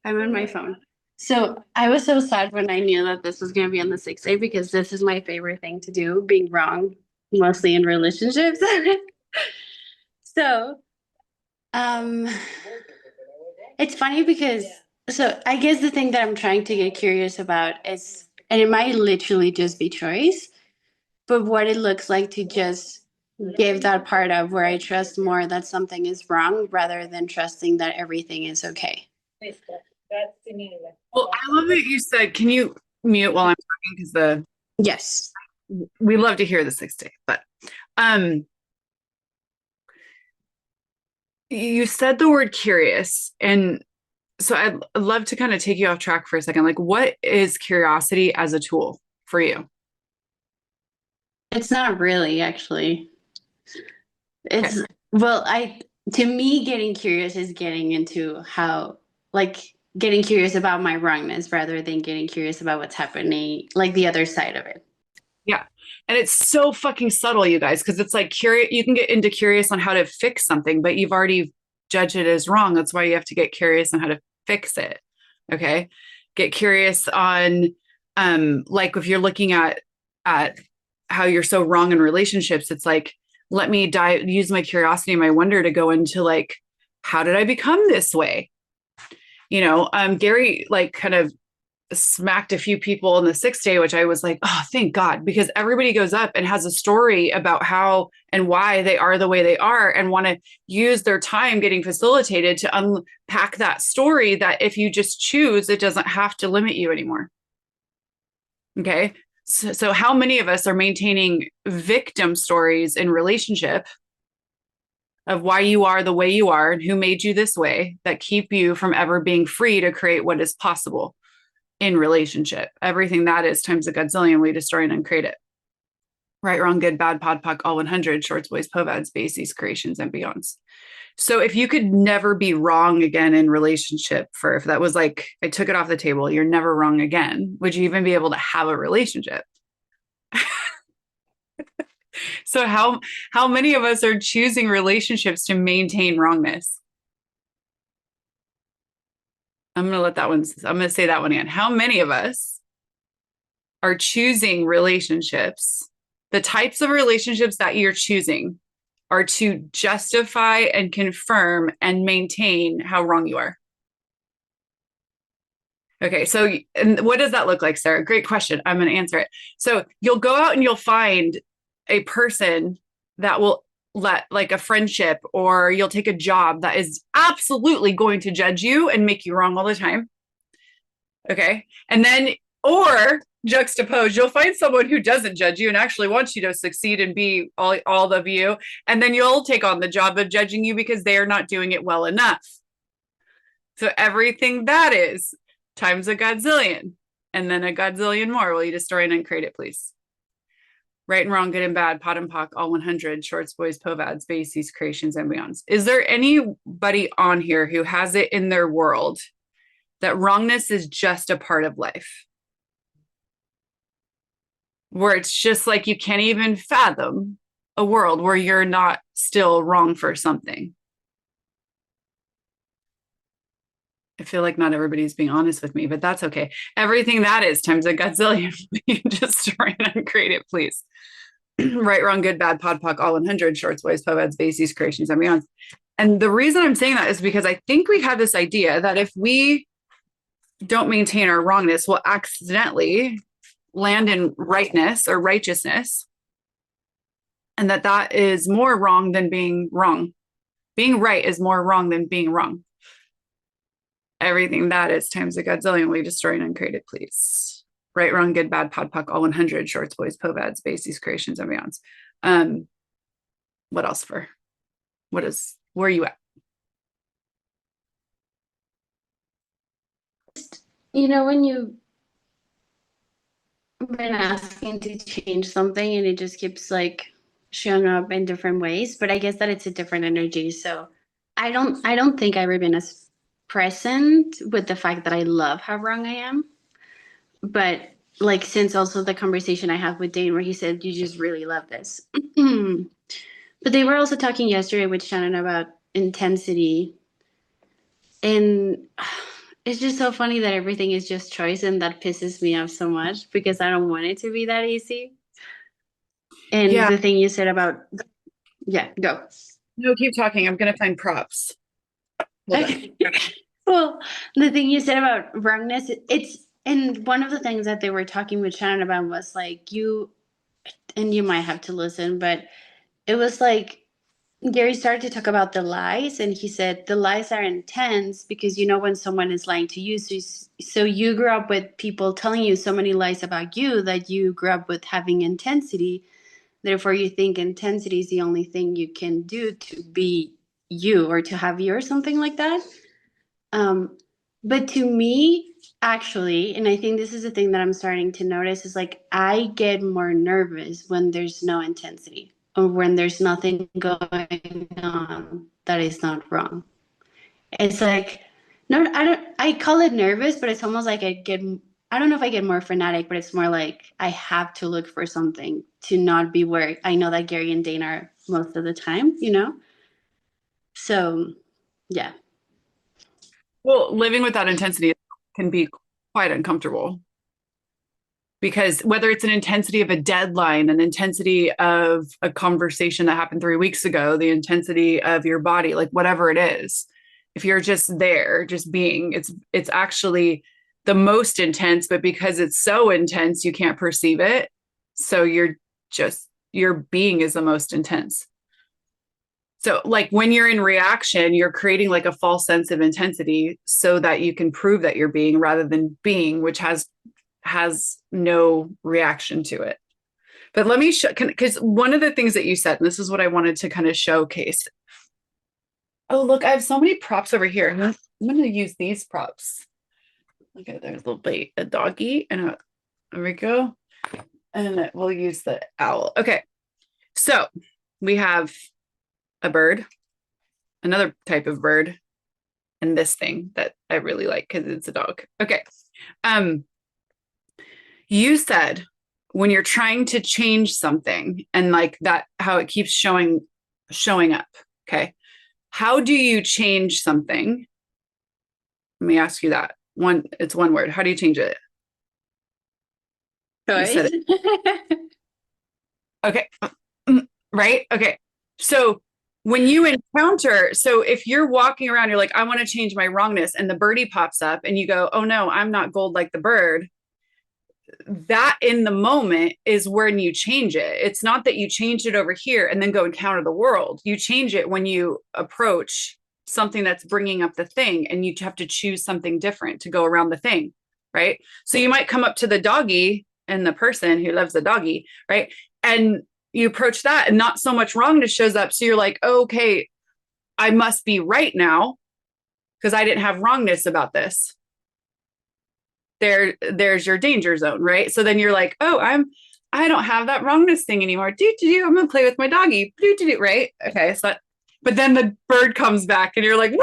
I'm on my phone. So I was so sad when I knew that this was going to be on the 6th day because this is my favorite thing to do, being wrong, mostly in relationships. So, um, it's funny because so I guess the thing that I'm trying to get curious about is, and it might literally just be choice, but what it looks like to just give that part of where I trust more that something is wrong rather than trusting that everything is okay. Well, I love that you said, can you mute while I'm talking? Because Yes. we love to hear the 6 day, but um you said the word curious. And so I'd love to kind of take you off track for a second. Like, what is curiosity as a tool for you? It's not really actually. Okay. It's well, I to me getting curious is getting into how like getting curious about my wrongness rather than getting curious about what's happening, like the other side of it. Yeah. And it's so fucking subtle, you guys, because it's like curious, you can get into curious on how to fix something, but you've already judged it as wrong. That's why you have to get curious on how to fix it. Okay. Get curious on like if you're looking at how you're so wrong in relationships, it's like, let me use my curiosity and my wonder to go into like, how did I become this way? Gary like kind of smacked a few people in the 6 day, which I was like, oh, thank God, because everybody goes up and has a story about how and why they are the way they are and want to use their time getting facilitated to unpack that story that if you just choose, it doesn't have to limit you anymore. Okay. So how many of us are maintaining victim stories in relationship of why you are the way you are and who made you this way that keep you from ever being free to create what is possible in relationship? Everything that is times a godzillion, we destroy and uncreate it. Right, wrong, good, bad, pod, poc, all 100, shorts, boys, povads, bases, creations, and beyonds. So if you could never be wrong again in relationship, for if that was like, I took it off the table, you're never wrong again, would you even be able to have a relationship? So how many of us are choosing relationships to maintain wrongness? I'm gonna say that one again. How many of us are choosing relationships, the types of relationships that you're choosing are to justify and confirm and maintain how wrong you are? Okay, so and what does that look like, Sarah? Great question. I'm going to answer it. So you'll go out and you'll find a person that will let like a friendship, or you'll take a job that is absolutely going to judge you and make you wrong all the time. Okay. And then, or juxtapose, you'll find someone who doesn't judge you and actually wants you to succeed and be all of you. And then you'll take on the job of judging you because they're not doing it well enough. So everything that is times a godzillion and then a godzillion more. Will you destroy and uncreate it, please? Right and wrong, good and bad, pot and pock, all 100, shorts, boys, povads, bases, creations, and beyonds. Is there anybody on here who has it in their world that wrongness is just a part of life? Where it's just like you can't even fathom a world where you're not still wrong for something. I feel like not everybody's being honest with me, but that's okay. Everything that is times a godzillion. You just try and uncreate it, please. Right, wrong, good, bad, pod, poc, all 100, shorts, boys, povads, bases, creations, and beyond. And the reason I'm saying that is because I think we have this idea that if we don't maintain our wrongness, we'll accidentally land in rightness or righteousness, and that is more wrong than being wrong. Being right is more wrong than being wrong. Everything that is times a godzillion, we destroy and uncreate it, please. Right, wrong, good, bad, pod, puck, all 100, shorts, boys, povads, bases, creations, and beyonds. What else for? Where are you at? When you've been asking to change something and it just keeps like showing up in different ways, but I guess that it's a different energy. So I don't think I've ever been as present with the fact that I love how wrong I am. But like since also the conversation I had with Dane where he said you just really love this. But they were also talking yesterday with Shannon about intensity. And it's just so funny that everything is just choice, and that pisses me off so much because I don't want it to be that easy. And Yeah. the thing you said about, yeah, go. No, keep talking. I'm gonna find props. Hold on. Okay. Well, the thing you said about wrongness, it's, and one of the things that they were talking with Shannon about was like you, and you might have to listen, but it was like Gary started to talk about the lies, and he said the lies are intense because you know when someone is lying to you. So you grew up with people telling you so many lies about you that you grew up with having intensity. Therefore, you think intensity is the only thing you can do to be you or to have you or something like that. Um, but to me, actually, and I think this is the thing that I'm starting to notice is like I get more nervous when there's no intensity or when there's nothing going on that is not wrong. It's like, no, I don't, I call it nervous, but it's almost like I don't know if I get more fanatic, but it's more like I have to look for something to not be where I know that Gary and Dane are most of the time, you know? So, yeah. Well, living with that intensity can be quite uncomfortable because whether it's an intensity of a deadline, an intensity of a conversation that happened 3 weeks ago, the intensity of your body, like whatever it is, if you're just there, just being, it's actually the most intense, but because it's so intense, you can't perceive it. So your being is the most intense. So, like when you're in reaction, you're creating like a false sense of intensity so that you can prove that you're being rather than being, which has no reaction to it. But let me show, because one of the things that you said, and this is what I wanted to kind of showcase. Oh, look, I have so many props over here. I'm going to use these props. Look at there's a little bait, a doggy, and there we go. And we'll use the owl. Okay, so we have a bird, another type of bird, and this thing that I really like because it's a dog. Okay. You said when you're trying to change something and like that, how it keeps showing up. Okay. How do you change something? Let me ask you that. It's one word. How do you change it? You said Choice. it. Okay. Right? Okay. So when you encounter, so if you're walking around, you're like, I want to change my wrongness, and the birdie pops up and you go, oh no, I'm not gold like the bird. That in the moment is when you change it. It's not that you change it over here and then go encounter the world. You change it when you approach something that's bringing up the thing, and you have to choose something different to go around the thing, right? So you might come up to the doggy and the person who loves the doggy, right? And you approach that and not so much wrongness shows up. So you're like, oh, okay, I must be right now because I didn't have wrongness about this. There's your danger zone, right? So then you're like, oh, I don't have that wrongness thing anymore. I'm gonna play with my doggy. Right? Okay, so but then the bird comes back and you're like,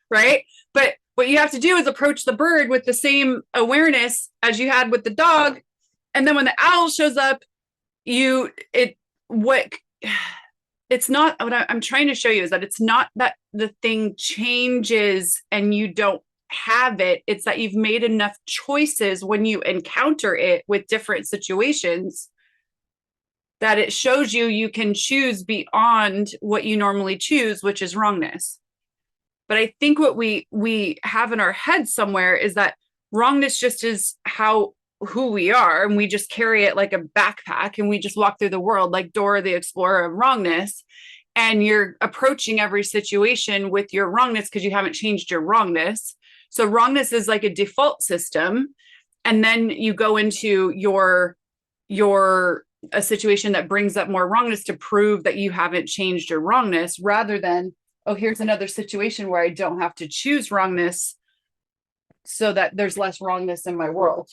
right? But what you have to do is approach the bird with the same awareness as you had with the dog. And then when the owl shows up, what it's not what I'm trying to show you is that it's not that the thing changes and you don't have it. It's that you've made enough choices when you encounter it with different situations that it shows you can choose beyond what you normally choose, which is wrongness. But I think what we have in our head somewhere is that wrongness just is who we are, and we just carry it like a backpack and we just walk through the world like Dora the Explorer of wrongness, and you're approaching every situation with your wrongness because you haven't changed your wrongness. So wrongness is like a default system, and then you go into a situation that brings up more wrongness to prove that you haven't changed your wrongness, rather than, oh, here's another situation where I don't have to choose wrongness so that there's less wrongness in my world.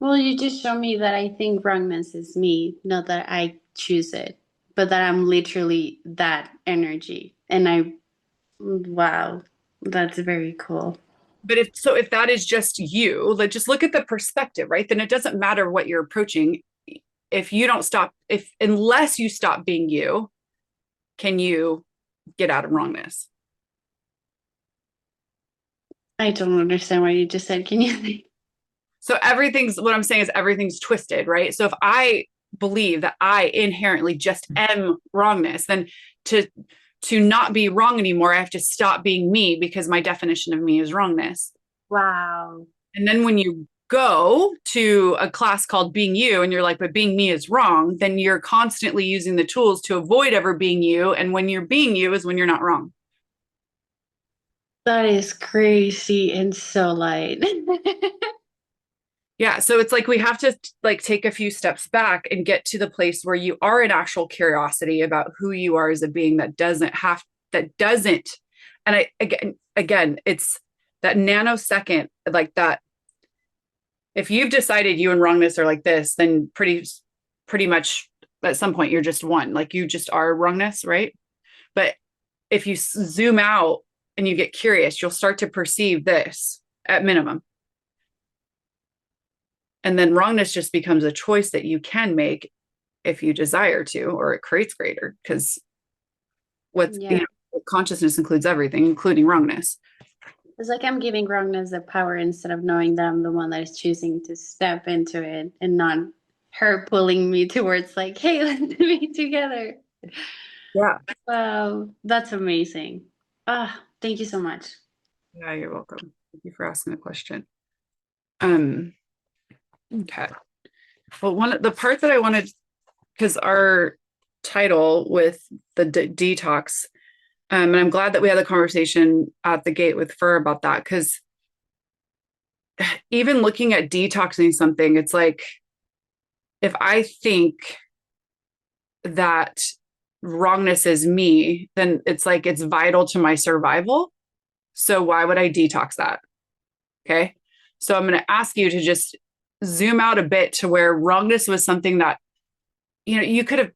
Well, you just show me that I think wrongness is me, not that I choose it, but that I'm literally that energy. Wow, that's very cool. But if that is just you, like just look at the perspective, right? Then it doesn't matter what you're approaching. If you don't stop, unless you stop being you, can you get out of wrongness? I don't understand what you just said. Can you? So everything's what I'm saying is everything's twisted, right? So if I believe that I inherently just am wrongness, then to to not be wrong anymore, I have to stop being me because my definition of me is wrongness. Wow. And then when you go to a class called being you and you're like, but being me is wrong, then you're constantly using the tools to avoid ever being you. And when you're being you is when you're not wrong. That is crazy and so light. Yeah. So it's like we have to like take a few steps back and get to the place where you are in actual curiosity about who you are as a being that doesn't. And again, it's that nanosecond, like that. If you've decided you and wrongness are like this, then pretty much at some point you're just one, like you just are wrongness, right? But if you zoom out and you get curious, you'll start to perceive this at minimum. And then wrongness just becomes a choice that you can make if you desire to, or it creates greater because Yeah. consciousness includes everything, including wrongness. It's like I'm giving wrongness the power instead of knowing that I'm the one that is choosing to step into it and not her pulling me towards like, hey, let's be together. Yeah. Wow, that's amazing. Ah, thank you so much. Yeah, you're welcome. Thank you for asking the question. Um, okay. Well, the part that I wanted, because our title with the detox, and I'm glad that we had the conversation at the gate with Fur about that, because even looking at detoxing something, it's like if I think that wrongness is me, then it's like it's vital to my survival. So why would I detox that? Okay. So I'm going to ask you to just zoom out a bit to where wrongness was something that, you could have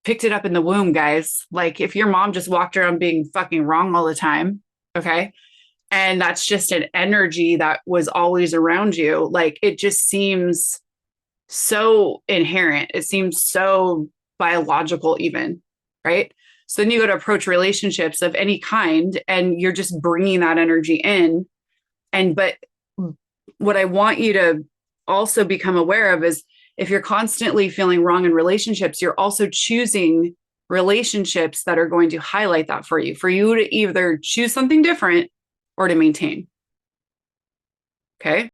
picked it up in the womb, guys. Like if your mom just walked around being fucking wrong all the time, okay? And that's just an energy that was always around you. Like it just seems so inherent. It seems so biological, even, right? So then you go to approach relationships of any kind and you're just bringing that energy in. But what I want you to also become aware of is if you're constantly feeling wrong in relationships, you're also choosing relationships that are going to highlight that for you to either choose something different or to maintain. Okay.